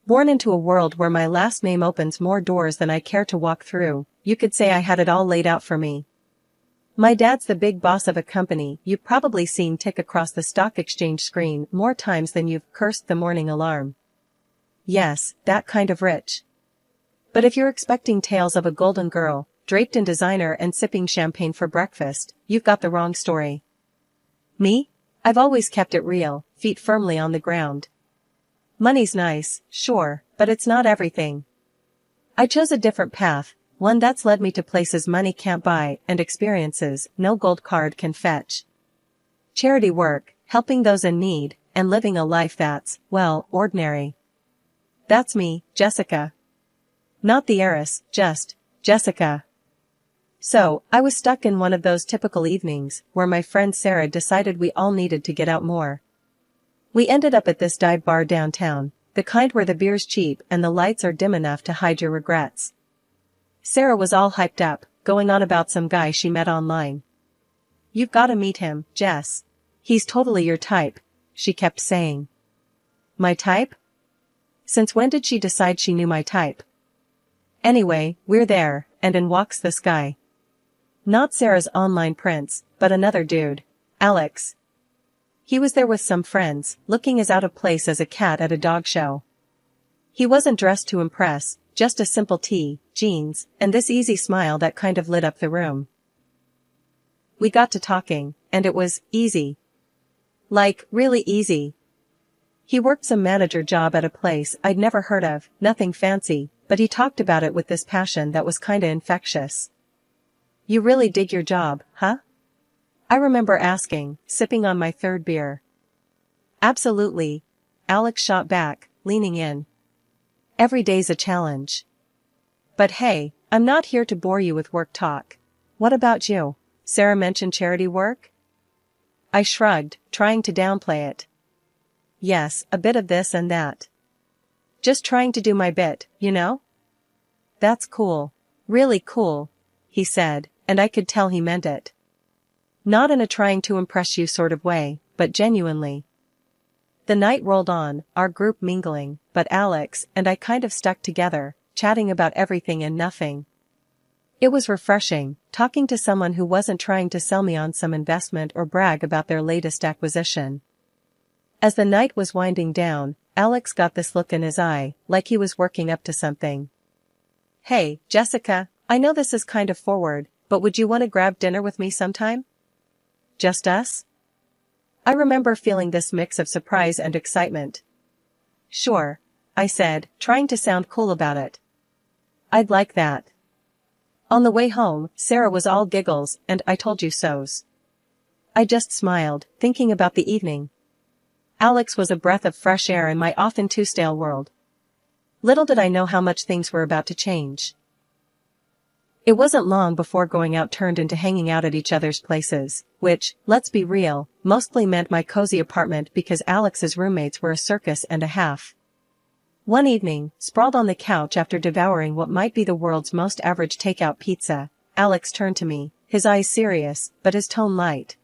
Born into a world where my last name opens more doors than I care to walk through, you could say I had it all laid out for me. My dad's the big boss of a company you've probably seen tick across the stock exchange screen more times than you've cursed the morning alarm. Yes, that kind of rich. But if you're expecting tales of a golden girl, draped in designer and sipping champagne for breakfast, you've got the wrong story. Me? I've always kept it real, feet firmly on the ground. Money's nice, sure, but it's not everything. I chose a different path, one that's led me to places money can't buy and experiences no gold card can fetch. Charity work, helping those in need, and living a life that's, well, ordinary. That's me, Jessica. Not the heiress, just Jessica. So, I was stuck in one of those typical evenings where my friend Sarah decided we all needed to get out more. We ended up at this dive bar downtown, the kind where the beer's cheap and the lights are dim enough to hide your regrets. Sarah was all hyped up, going on about some guy she met online. "You've gotta meet him, Jess. He's totally your type," she kept saying. My type? Since when did she decide she knew my type? Anyway, we're there, and in walks this guy. Not Sarah's online prince, but another dude, Alex. He was there with some friends, looking as out of place as a cat at a dog show. He wasn't dressed to impress, just a simple tee, jeans, and this easy smile that kind of lit up the room. We got to talking, and it was easy. Like, really easy. He worked some manager job at a place I'd never heard of, nothing fancy, but he talked about it with this passion that was kinda infectious. "You really dig your job, huh?" I remember asking, sipping on my third beer. "Absolutely," Alex shot back, leaning in. "Every day's a challenge. But hey, I'm not here to bore you with work talk. What about you?" Sarah mentioned charity work. I shrugged, trying to downplay it. "Yes, a bit of this and that. Just trying to do my bit, you know?" "That's cool. Really cool," he said, and I could tell he meant it. Not in a trying to impress you sort of way, but genuinely. The night rolled on, our group mingling, but Alex and I kind of stuck together, chatting about everything and nothing. It was refreshing, talking to someone who wasn't trying to sell me on some investment or brag about their latest acquisition. As the night was winding down, Alex got this look in his eye, like he was working up to something. "Hey, Jessica, I know this is kind of forward, but would you want to grab dinner with me sometime? Just us?" I remember feeling this mix of surprise and excitement. "Sure," I said, trying to sound cool about it. "I'd like that." On the way home, Sarah was all giggles and "I told you so's." I just smiled, thinking about the evening. Alex was a breath of fresh air in my often too stale world. Little did I know how much things were about to change. It wasn't long before going out turned into hanging out at each other's places, which, let's be real, mostly meant my cozy apartment because Alex's roommates were a circus and a half. One evening, sprawled on the couch after devouring what might be the world's most average takeout pizza, Alex turned to me, his eyes serious, but his tone light.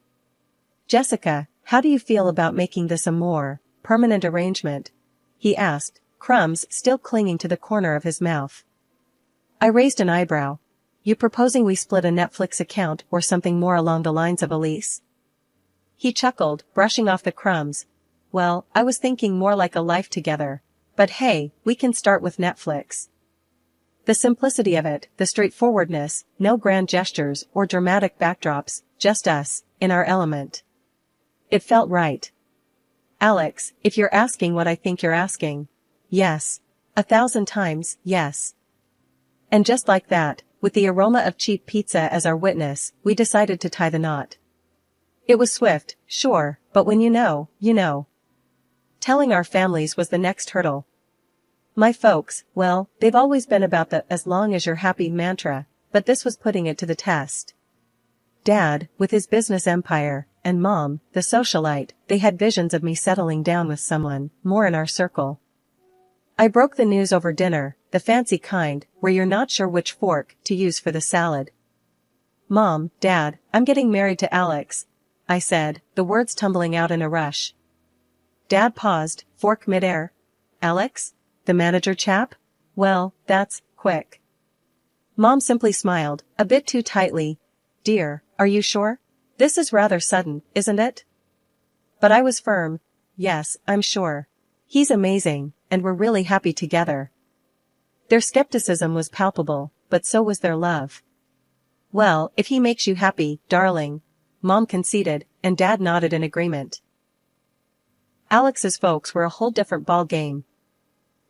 "Jessica, how do you feel about making this a more permanent arrangement?" he asked, crumbs still clinging to the corner of his mouth. I raised an eyebrow. "You proposing we split a Netflix account or something more along the lines of a lease?" He chuckled, brushing off the crumbs. "Well, I was thinking more like a life together. But hey, we can start with Netflix." The simplicity of it, the straightforwardness, no grand gestures or dramatic backdrops, just us, in our element. It felt right. "Alex, if you're asking what I think you're asking, yes. 1,000 times, yes." And just like that, with the aroma of cheap pizza as our witness, we decided to tie the knot. It was swift, sure, but when you know, you know. Telling our families was the next hurdle. My folks, well, they've always been about the "as long as you're happy" mantra, but this was putting it to the test. Dad, with his business empire, and Mom, the socialite, they had visions of me settling down with someone more in our circle. I broke the news over dinner, the fancy kind, where you're not sure which fork to use for the salad. "Mom, Dad, I'm getting married to Alex," I said, the words tumbling out in a rush. Dad paused, fork midair. "Alex? the manager chap? Well, that's quick. Mom simply smiled, a bit too tightly. Dear, are you sure? This is rather sudden, isn't it? But I was firm. Yes, I'm sure. He's amazing, and we're really happy together. Their skepticism was palpable, but so was their love. Well, if he makes you happy, darling, Mom conceded, and Dad nodded in agreement. Alex's folks were a whole different ball game.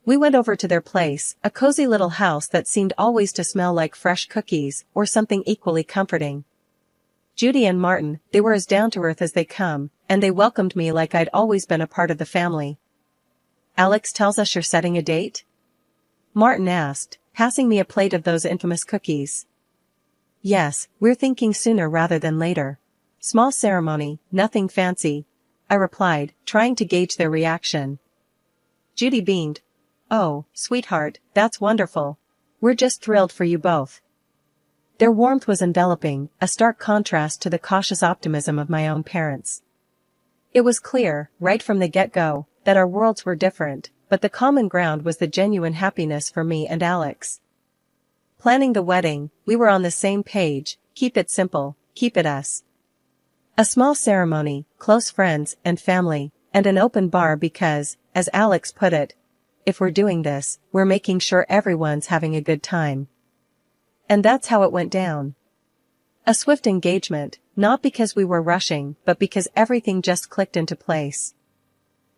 We went over to their place, a cozy little house that seemed always to smell like fresh cookies, or something equally comforting. Judy and Martin, they were as down-to-earth as they come, and they welcomed me like I'd always been a part of the family. Alex tells us you're setting a date? Martin asked, passing me a plate of those infamous cookies. Yes, we're thinking sooner rather than later. Small ceremony, nothing fancy, I replied, trying to gauge their reaction. Judy beamed. Oh, sweetheart, that's wonderful. We're just thrilled for you both. Their warmth was enveloping, a stark contrast to the cautious optimism of my own parents. It was clear, right from the get-go, that our worlds were different, but the common ground was the genuine happiness for me and Alex. Planning the wedding, we were on the same page, keep it simple, keep it us. A small ceremony, close friends and family, and an open bar because, as Alex put it, if we're doing this, we're making sure everyone's having a good time. And that's how it went down. A swift engagement, not because we were rushing, but because everything just clicked into place.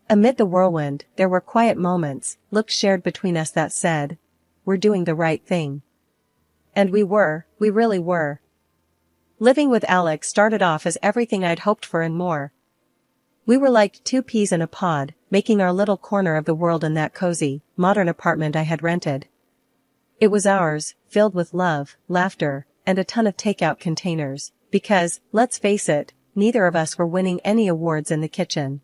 Amid the whirlwind, there were quiet moments, looks shared between us that said, we're doing the right thing. And we really were. Living with Alex started off as everything I'd hoped for and more. We were like two peas in a pod, making our little corner of the world in that cozy, modern apartment I had rented. It was ours, filled with love, laughter, and a ton of takeout containers, because, let's face it, neither of us were winning any awards in the kitchen.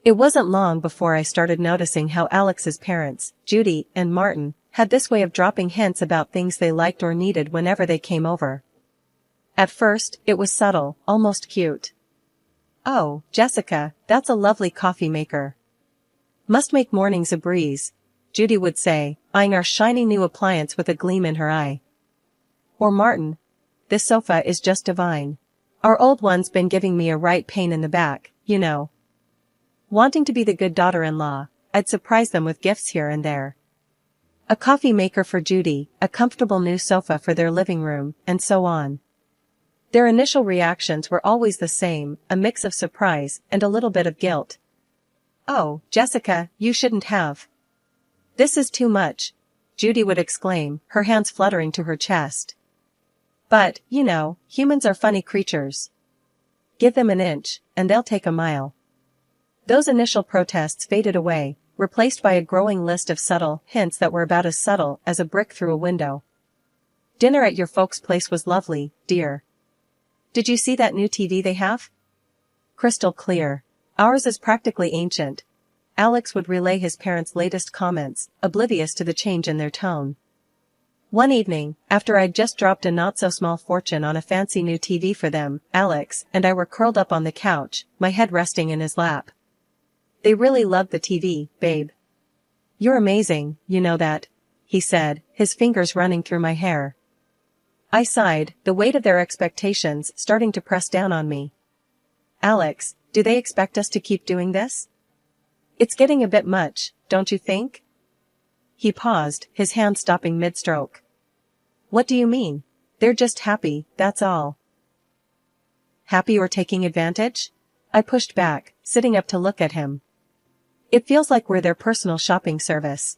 It wasn't long before I started noticing how Alex's parents, Judy and Martin, had this way of dropping hints about things they liked or needed whenever they came over. At first, it was subtle, almost cute. Oh, Jessica, that's a lovely coffee maker. Must make mornings a breeze, Judy would say, eyeing our shiny new appliance with a gleam in her eye. Or Martin, this sofa is just divine. Our old one's been giving me a right pain in the back, you know. Wanting to be the good daughter-in-law, I'd surprise them with gifts here and there. A coffee maker for Judy, a comfortable new sofa for their living room, and so on. Their initial reactions were always the same, a mix of surprise and a little bit of guilt. Oh, Jessica, you shouldn't have. This is too much, Judy would exclaim, her hands fluttering to her chest. But, you know, humans are funny creatures. Give them an inch, and they'll take a mile. Those initial protests faded away, replaced by a growing list of subtle hints that were about as subtle as a brick through a window. Dinner at your folks' place was lovely, dear. Did you see that new TV they have? Crystal clear. Ours is practically ancient. Alex would relay his parents' latest comments, oblivious to the change in their tone. One evening, after I'd just dropped a not-so-small fortune on a fancy new TV for them, Alex and I were curled up on the couch, my head resting in his lap. They really loved the TV, babe. You're amazing, you know that, he said, his fingers running through my hair. I sighed, the weight of their expectations starting to press down on me. Alex, do they expect us to keep doing this? It's getting a bit much, don't you think? He paused, his hand stopping mid-stroke. What do you mean? They're just happy, that's all. Happy or taking advantage? I pushed back, sitting up to look at him. It feels like we're their personal shopping service.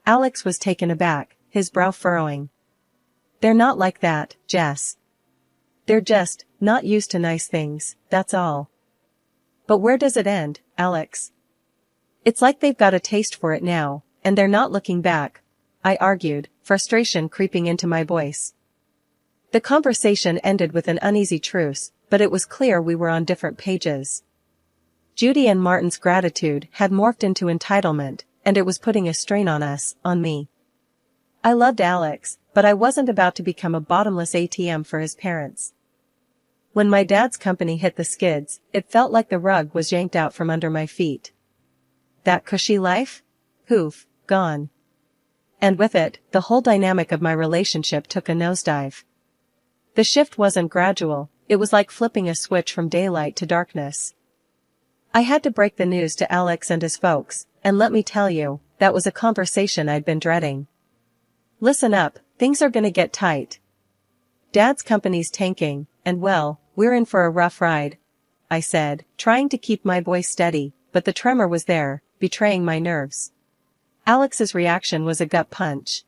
Alex was taken aback, his brow furrowing. They're not like that, Jess. They're just not used to nice things, that's all. But where does it end, Alex? It's like they've got a taste for it now, and they're not looking back, I argued, frustration creeping into my voice. The conversation ended with an uneasy truce, but it was clear we were on different pages. Judy and Martin's gratitude had morphed into entitlement, and it was putting a strain on us, on me. I loved Alex, but I wasn't about to become a bottomless ATM for his parents. When my dad's company hit the skids, it felt like the rug was yanked out from under my feet. That cushy life? poof, gone. And with it, the whole dynamic of my relationship took a nosedive. The shift wasn't gradual, it was like flipping a switch from daylight to darkness. I had to break the news to Alex and his folks, and let me tell you, that was a conversation I'd been dreading. Listen up, things are gonna get tight. Dad's company's tanking, and well, we're in for a rough ride, I said, trying to keep my voice steady, but the tremor was there, betraying my nerves. Alex's reaction was a gut punch.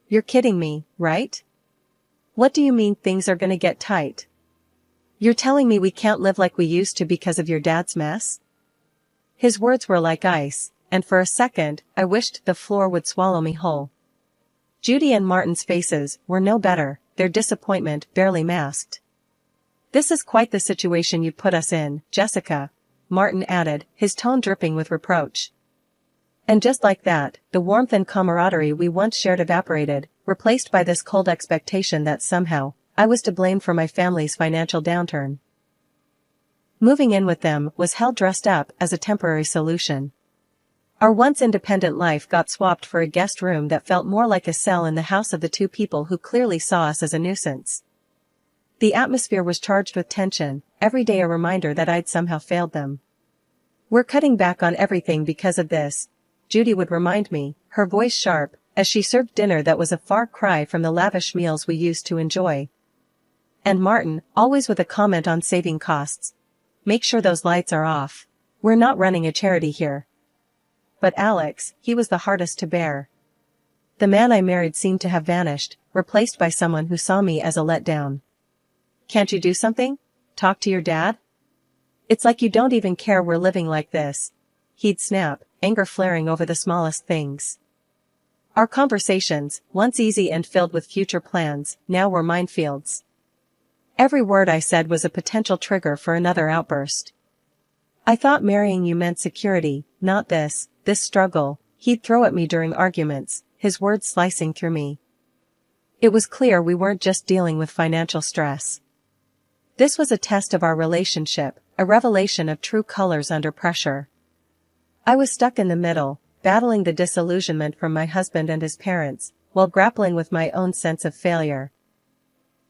You're kidding me, right? What do you mean things are gonna get tight? You're telling me we can't live like we used to because of your dad's mess? His words were like ice, and for a second, I wished the floor would swallow me whole. Judy and Martin's faces were no better, their disappointment barely masked. This is quite the situation you put us in, Jessica, Martin added, his tone dripping with reproach. And just like that, the warmth and camaraderie we once shared evaporated, replaced by this cold expectation that somehow, I was to blame for my family's financial downturn. Moving in with them was hell dressed up as a temporary solution. Our once independent life got swapped for a guest room that felt more like a cell in the house of the two people who clearly saw us as a nuisance. The atmosphere was charged with tension, every day a reminder that I'd somehow failed them. We're cutting back on everything because of this, Judy would remind me, her voice sharp, as she served dinner that was a far cry from the lavish meals we used to enjoy. And Martin, always with a comment on saving costs. Make sure those lights are off. We're not running a charity here. But Alex, he was the hardest to bear. The man I married seemed to have vanished, replaced by someone who saw me as a letdown. Can't you do something? Talk to your dad? It's like you don't even care we're living like this. He'd snap, anger flaring over the smallest things. Our conversations, once easy and filled with future plans, now were minefields. Every word I said was a potential trigger for another outburst. I thought marrying you meant security, not this struggle, he'd throw at me during arguments, his words slicing through me. It was clear we weren't just dealing with financial stress. This was a test of our relationship, a revelation of true colors under pressure. I was stuck in the middle, battling the disillusionment from my husband and his parents, while grappling with my own sense of failure.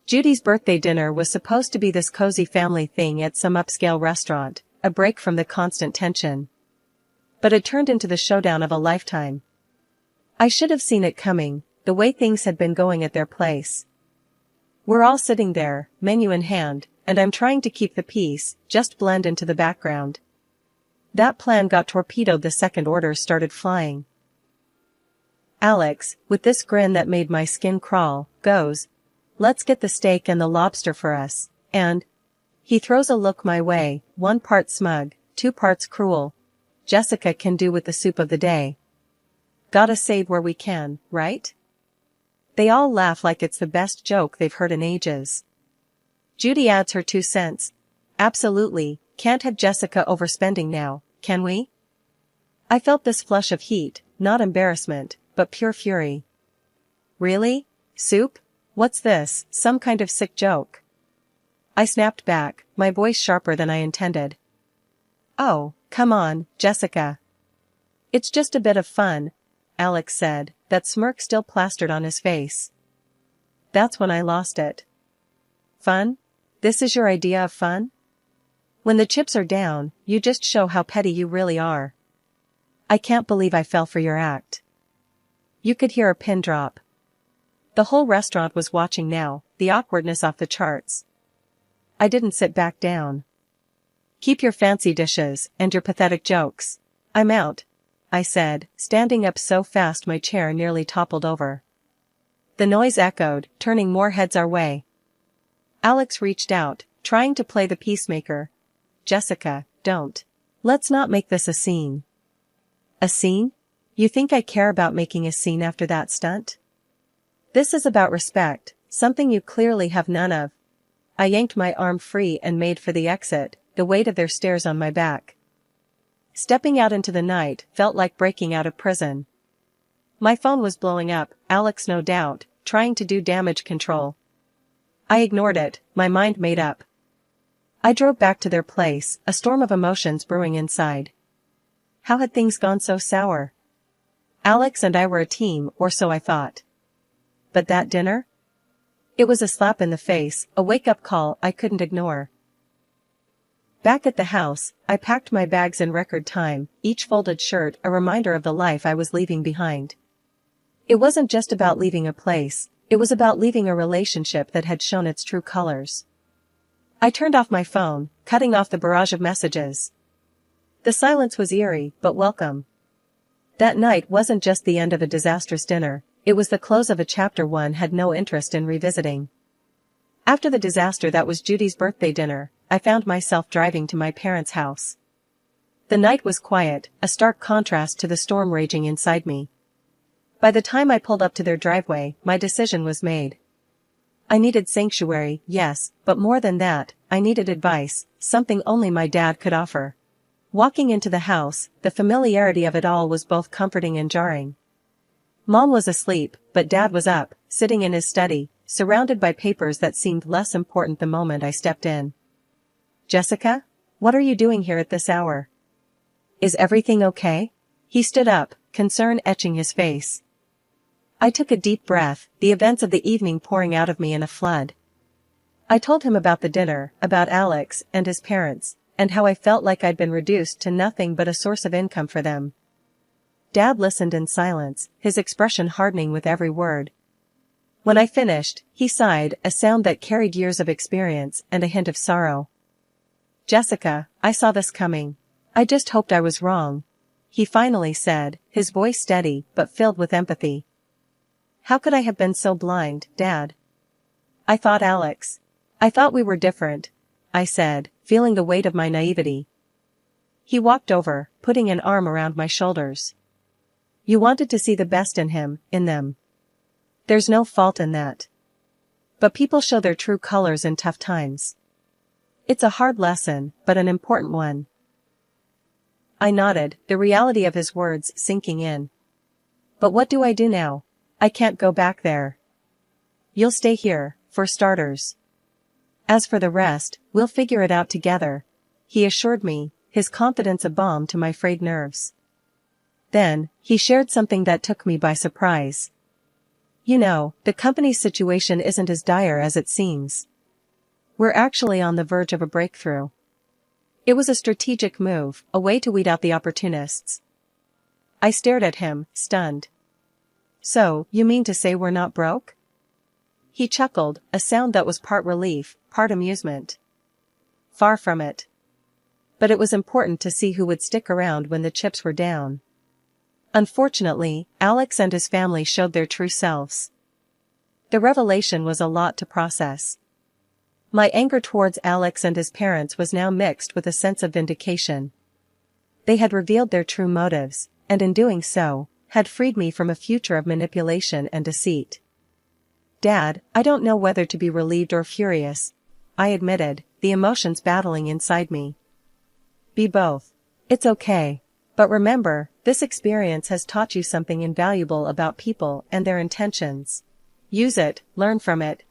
Judy's birthday dinner was supposed to be this cozy family thing at some upscale restaurant, a break from the constant tension. But it turned into the showdown of a lifetime. I should have seen it coming, the way things had been going at their place. We're all sitting there, menu in hand, and I'm trying to keep the peace, just blend into the background. That plan got torpedoed the second orders started flying. Alex, with this grin that made my skin crawl, goes, "Let's get the steak and the lobster for us," and he throws a look my way, 1 part smug, 2 parts cruel. Jessica can do with the soup of the day. Gotta save where we can, right? They all laugh like it's the best joke they've heard in ages. Judy adds her 2 cents. Absolutely, can't have Jessica overspending now, can we? I felt this flush of heat, not embarrassment, but pure fury. Really? Soup? What's this, some kind of sick joke? I snapped back, my voice sharper than I intended. Oh, come on, Jessica. It's just a bit of fun, Alex said, that smirk still plastered on his face. That's when I lost it. Fun? This is your idea of fun? When the chips are down, you just show how petty you really are. I can't believe I fell for your act. You could hear a pin drop. The whole restaurant was watching now, the awkwardness off the charts. I didn't sit back down. Keep your fancy dishes, and your pathetic jokes. I'm out, I said, standing up so fast my chair nearly toppled over. The noise echoed, turning more heads our way. Alex reached out, trying to play the peacemaker. Jessica, don't. Let's not make this a scene. A scene? You think I care about making a scene after that stunt? This is about respect, something you clearly have none of. I yanked my arm free and made for the exit, the weight of their stares on my back. Stepping out into the night felt like breaking out of prison. My phone was blowing up, Alex no doubt, trying to do damage control. I ignored it, my mind made up. I drove back to their place, a storm of emotions brewing inside. How had things gone so sour? Alex and I were a team, or so I thought. But that dinner? It was a slap in the face, a wake-up call I couldn't ignore. Back at the house, I packed my bags in record time, each folded shirt a reminder of the life I was leaving behind. It wasn't just about leaving a place, it was about leaving a relationship that had shown its true colors. I turned off my phone, cutting off the barrage of messages. The silence was eerie, but welcome. That night wasn't just the end of a disastrous dinner, it was the close of a chapter one had no interest in revisiting. After the disaster that was Judy's birthday dinner, I found myself driving to my parents' house. The night was quiet, a stark contrast to the storm raging inside me. By the time I pulled up to their driveway, my decision was made. I needed sanctuary, yes, but more than that, I needed advice, something only my dad could offer. Walking into the house, the familiarity of it all was both comforting and jarring. Mom was asleep, but Dad was up, sitting in his study, surrounded by papers that seemed less important the moment I stepped in. "Jessica? What are you doing here at this hour? Is everything okay?" He stood up, concern etching his face. I took a deep breath, the events of the evening pouring out of me in a flood. I told him about the dinner, about Alex and his parents, and how I felt like I'd been reduced to nothing but a source of income for them. Dad listened in silence, his expression hardening with every word. When I finished, he sighed, a sound that carried years of experience and a hint of sorrow. "Jessica, I saw this coming. I just hoped I was wrong," he finally said, his voice steady but filled with empathy. "How could I have been so blind, Dad? I thought Alex. I thought we were different," I said, feeling the weight of my naivety. He walked over, putting an arm around my shoulders. "You wanted to see the best in him, in them. There's no fault in that. But people show their true colors in tough times. It's a hard lesson, but an important one." I nodded, the reality of his words sinking in. "But what do I do now? I can't go back there." "You'll stay here, for starters. As for the rest, we'll figure it out together," he assured me, his confidence a balm to my frayed nerves. Then, he shared something that took me by surprise. "You know, the company's situation isn't as dire as it seems. We're actually on the verge of a breakthrough." It was a strategic move, a way to weed out the opportunists. I stared at him, stunned. "So, you mean to say we're not broke?" He chuckled, a sound that was part relief, part amusement. "Far from it. But it was important to see who would stick around when the chips were down. Unfortunately, Alex and his family showed their true selves. The revelation was a lot to process. My anger towards Alex and his parents was now mixed with a sense of vindication. They had revealed their true motives, and in doing so, had freed me from a future of manipulation and deceit. "Dad, I don't know whether to be relieved or furious," I admitted, the emotions battling inside me. "Be both. It's okay. But remember, this experience has taught you something invaluable about people and their intentions. Use it, learn from it,"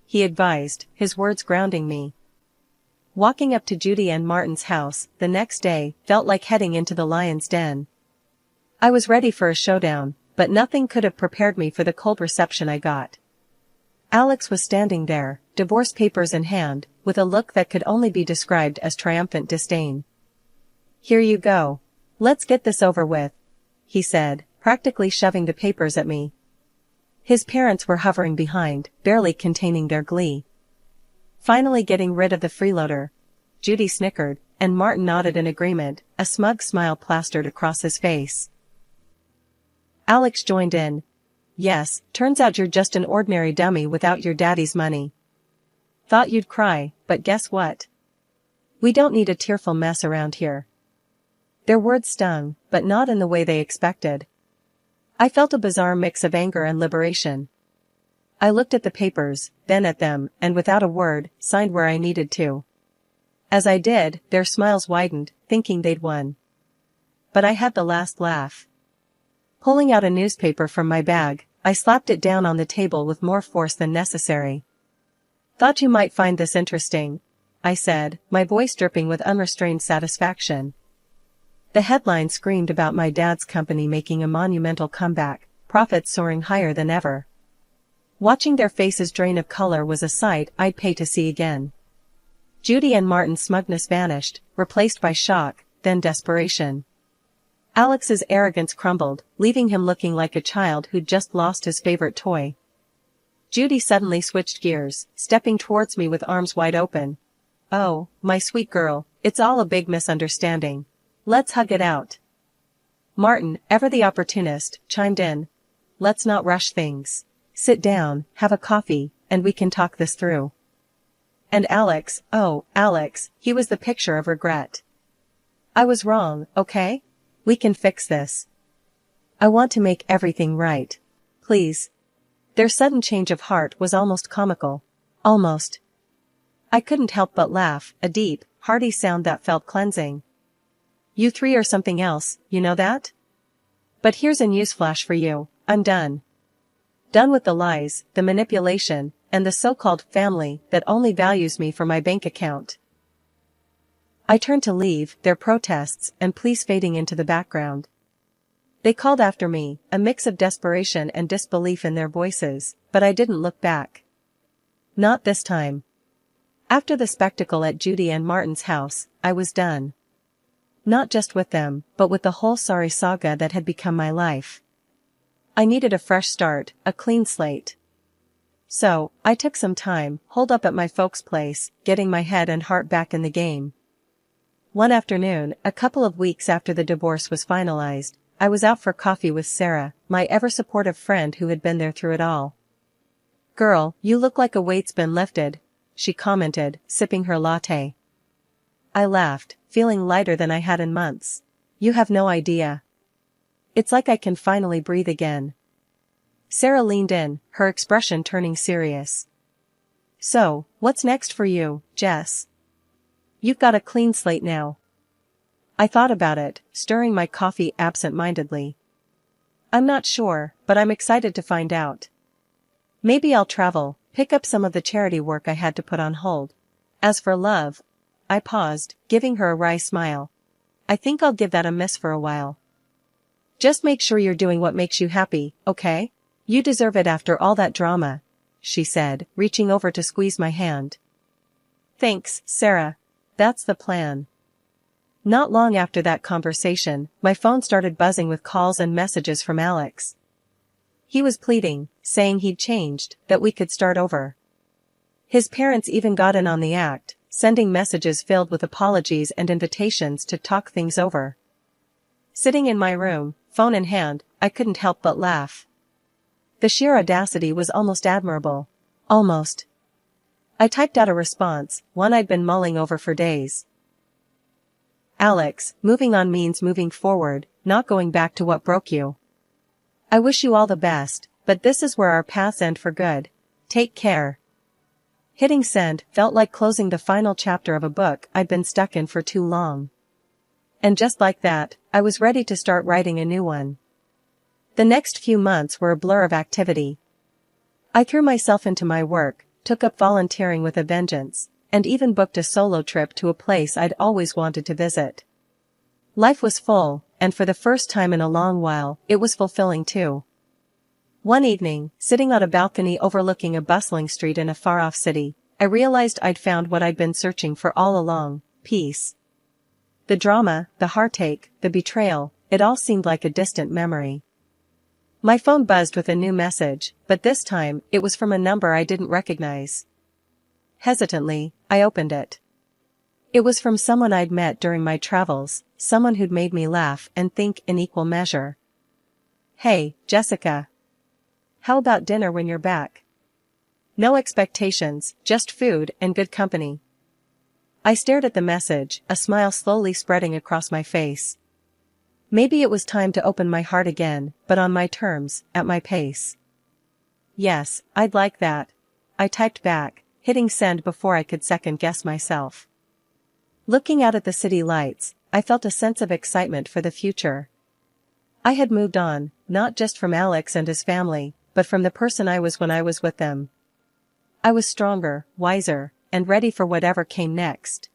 he advised, his words grounding me. Walking up to Judy and Martin's house the next day felt like heading into the lion's den. I was ready for a showdown, but nothing could have prepared me for the cold reception I got. Alex was standing there, divorce papers in hand, with a look that could only be described as triumphant disdain. "Here you go. Let's get this over with," he said, practically shoving the papers at me. His parents were hovering behind, barely containing their glee. Finally getting rid of the freeloader. Judy snickered, and Martin nodded in agreement, a smug smile plastered across his face. Alex joined in. "Yes, turns out you're just an ordinary dummy without your daddy's money. Thought you'd cry, but guess what? We don't need a tearful mess around here." Their words stung, but not in the way they expected. I felt a bizarre mix of anger and liberation. I looked at the papers, then at them, and without a word, signed where I needed to. As I did, their smiles widened, thinking they'd won. But I had the last laugh. Pulling out a newspaper from my bag, I slapped it down on the table with more force than necessary. "Thought you might find this interesting," I said, my voice dripping with unrestrained satisfaction. The headline screamed about my dad's company making a monumental comeback, profits soaring higher than ever. Watching their faces drain of color was a sight I'd pay to see again. Judy and Martin's smugness vanished, replaced by shock, then desperation. Alex's arrogance crumbled, leaving him looking like a child who'd just lost his favorite toy. Judy suddenly switched gears, stepping towards me with arms wide open. "Oh, my sweet girl, it's all a big misunderstanding. Let's hug it out." Martin, ever the opportunist, chimed in. "Let's not rush things. Sit down, have a coffee, and we can talk this through." And Alex, oh, Alex, he was the picture of regret. "I was wrong, okay? We can fix this. I want to make everything right. Please." Their sudden change of heart was almost comical. Almost. I couldn't help but laugh, a deep, hearty sound that felt cleansing. "You three are something else, you know that? But here's a newsflash for you, I'm done. Done with the lies, the manipulation, and the so-called family that only values me for my bank account." I turned to leave, their protests and pleas fading into the background. They called after me, a mix of desperation and disbelief in their voices, but I didn't look back. Not this time. After the spectacle at Judy and Martin's house, I was done. Not just with them, but with the whole sorry saga that had become my life. I needed a fresh start, a clean slate. So, I took some time, holed up at my folks' place, getting my head and heart back in the game. One afternoon, a couple of weeks after the divorce was finalized, I was out for coffee with Sarah, my ever-supportive friend who had been there through it all. "Girl, you look like a weight's been lifted," she commented, sipping her latte. I laughed, feeling lighter than I had in months. "You have no idea. It's like I can finally breathe again." Sarah leaned in, her expression turning serious. "So, what's next for you, Jess? You've got a clean slate now." I thought about it, stirring my coffee absent-mindedly. "I'm not sure, but I'm excited to find out. Maybe I'll travel, pick up some of the charity work I had to put on hold. As for love..." I paused, giving her a wry smile. "I think I'll give that a miss for a while. Just make sure you're doing what makes you happy, okay? You deserve it after all that drama," she said, reaching over to squeeze my hand. "Thanks, Sarah. That's the plan." Not long after that conversation, my phone started buzzing with calls and messages from Alex. He was pleading, saying he'd changed, that we could start over. His parents even got in on the act, sending messages filled with apologies and invitations to talk things over. Sitting in my room, phone in hand, I couldn't help but laugh. The sheer audacity was almost admirable. Almost. I typed out a response, one I'd been mulling over for days. "Alex, moving on means moving forward, not going back to what broke you. I wish you all the best, but this is where our paths end for good. Take care." Hitting send felt like closing the final chapter of a book I'd been stuck in for too long. And just like that, I was ready to start writing a new one. The next few months were a blur of activity. I threw myself into my work, took up volunteering with a vengeance, and even booked a solo trip to a place I'd always wanted to visit. Life was full, and for the first time in a long while, it was fulfilling too. One evening, sitting on a balcony overlooking a bustling street in a far-off city, I realized I'd found what I'd been searching for all along: peace. The drama, the heartache, the betrayal, it all seemed like a distant memory. My phone buzzed with a new message, but this time, it was from a number I didn't recognize. Hesitantly, I opened it. It was from someone I'd met during my travels, someone who'd made me laugh and think in equal measure. "Hey, Jessica. How about dinner when you're back? No expectations, just food and good company." I stared at the message, a smile slowly spreading across my face. Maybe it was time to open my heart again, but on my terms, at my pace. "Yes, I'd like that," I typed back, hitting send before I could second-guess myself. Looking out at the city lights, I felt a sense of excitement for the future. I had moved on, not just from Alex and his family, but from the person I was when I was with them. I was stronger, wiser, and ready for whatever came next.